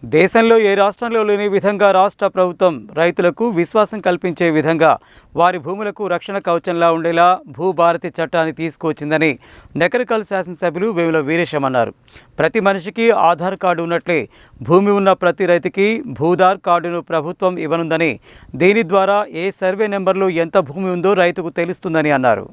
దేశంలో ఏ రాష్ట్రంలో లేని విధంగా రాష్ట్ర ప్రభుత్వం రైతులకు విశ్వాసం కల్పించే విధంగా వారి భూములకు రక్షణ కవచంలా ఉండేలా భూభారతి చట్టాన్ని తీసుకువచ్చిందని నకరికల్ శాసనసభ్యులు వేముల వీరేశం అన్నారు. ప్రతి మనిషికి ఆధార్ కార్డు ఉన్నట్లే భూమి ఉన్న ప్రతి రైతుకి భూధార్ కార్డును ప్రభుత్వం ఇవ్వనుందని, దీని ద్వారా ఏ సర్వే నెంబర్లో ఎంత భూమి ఉందో రైతుకు తెలుస్తుందని అన్నారు.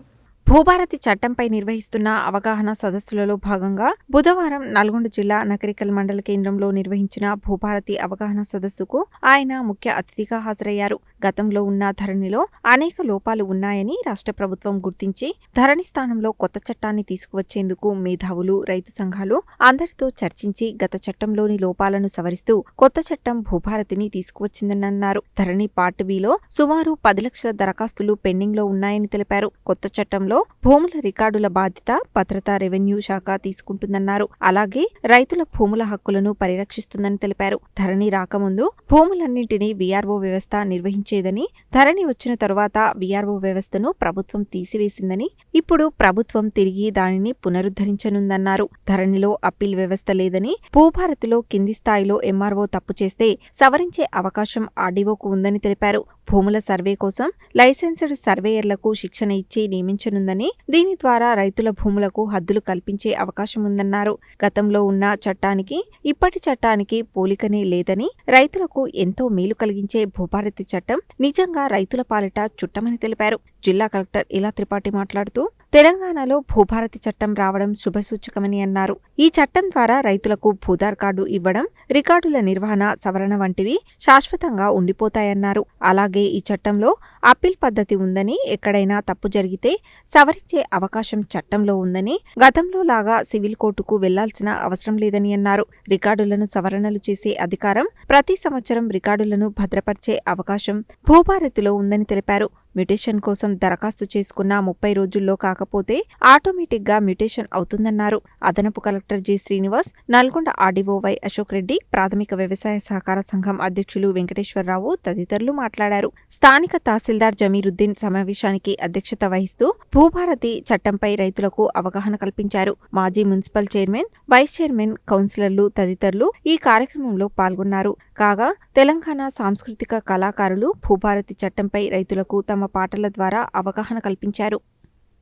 భూభారతి చట్టంపై నిర్వహిస్తున్న అవగాహన సదస్సులలో భాగంగా బుధవారం నల్గొండ జిల్లా నకరికల్ మండల కేంద్రంలో నిర్వహించిన భూభారతి అవగాహన సదస్సుకు ఆయన ముఖ్య అతిథిగా హాజరయ్యారు. గతంలో ఉన్న ధరణిలో అనేక లోపాలు ఉన్నాయని రాష్ట్ర ప్రభుత్వం గుర్తించి ధరణి స్థానంలో కొత్త చట్టాన్ని తీసుకువచ్చేందుకు మేధావులు, రైతు సంఘాలు అందరితో చర్చించి గత చట్టంలోని లోపాలను సవరిస్తూ కొత్త చట్టం భూభారతిని తీసుకువచ్చిందని అన్నారు. ధరణి పార్ట్ బిలో సుమారు 10 లక్షల దరఖాస్తులు పెండింగ్లో ఉన్నాయని తెలిపారు. కొత్త చట్టంలో భూముల రికార్డుల బాధ్యత, భద్రత రెవెన్యూ శాఖ తీసుకుంటుందన్నారు. అలాగే రైతుల భూముల హక్కులను పరిరక్షిస్తుందని తెలిపారు. ధరణి రాకముందు భూములన్నింటినీ వీఆర్ఓ వ్యవస్థ నిర్వహించేదని, ధరణి వచ్చిన తరువాత వీఆర్ఓ వ్యవస్థను ప్రభుత్వం తీసివేసిందని, ఇప్పుడు ప్రభుత్వం తిరిగి దానిని పునరుద్ధరించనుందన్నారు. ధరణిలో అప్పీల్ వ్యవస్థ లేదని, భూభారతిలో కింది స్థాయిలో ఎంఆర్ఓ తప్పు చేస్తే సవరించే అవకాశం ఆర్డీఓకు ఉందని తెలిపారు. భూముల సర్వే కోసం లైసెన్స్డ్ సర్వేయర్లకు శిక్షణ ఇచ్చి నియమించనుందని, దీని ద్వారా రైతుల భూములకు హద్దులు కల్పించే అవకాశం ఉందన్నారు. గతంలో ఉన్న చట్టానికి ఇప్పటి చట్టానికి పోలికనే లేదని, రైతులకు ఎంతో మేలు కలిగించే భూభారతి చట్టం నిజంగా రైతుల పాలిట చుట్టమని తెలిపారు. జిల్లా కలెక్టర్ ఇలా త్రిపాఠి మాట్లాడుతూ, తెలంగాణలో భూభారతి చట్టం రావడం శుభసూచకమని అన్నారు. ఈ చట్టం ద్వారా రైతులకు భూధార్ కార్డు ఇవ్వడం, రికార్డుల నిర్వహణ, సవరణ వంటివి శాశ్వతంగా ఉండిపోతాయన్నారు. అలాగే ఈ చట్టంలో అప్పీల్ పద్ధతి ఉందని, ఎక్కడైనా తప్పు జరిగితే సవరించే అవకాశం చట్టంలో ఉందని, గతంలో లాగా సివిల్ కోర్టుకు వెళ్లాల్సిన అవసరం లేదని అన్నారు. రికార్డులను సవరణలు చేసే అధికారం, ప్రతి సంవత్సరం రికార్డులను భద్రపరిచే అవకాశం భూభారతిలో ఉందని తెలిపారు. మ్యుటేషన్ కోసం దరఖాస్తు చేసుకున్న 30 రోజుల్లో కాకపోతే ఆటోమేటిక్గా మ్యుటేషన్ అవుతుందన్నారు. అదనపు collector J Srinivas, Nalgonda RDO why Ashok Reddy, ప్రాథమిక వ్యవసాయ సహకార సంఘం అధ్యక్షులు వెంకటేశ్వరరావు తదితరులు మాట్లాడారు. స్థానిక తహసీల్దార్ జమీరుద్దీన్ సమావేశానికి అధ్యక్షత వహిస్తూ భూభారతి చట్టంపై రైతులకు అవగాహన కల్పించారు. మాజీ మున్సిపల్ చైర్మన్, వైస్ చైర్మన్, కౌన్సిలర్లు తదితరులు ఈ కార్యక్రమంలో పాల్గొన్నారు. కాగా తెలంగాణ సాంస్కృతిక కళాకారులు భూభారతి చట్టంపై రైతులకు తమ పాటల ద్వారా అవగాహన కల్పించారు.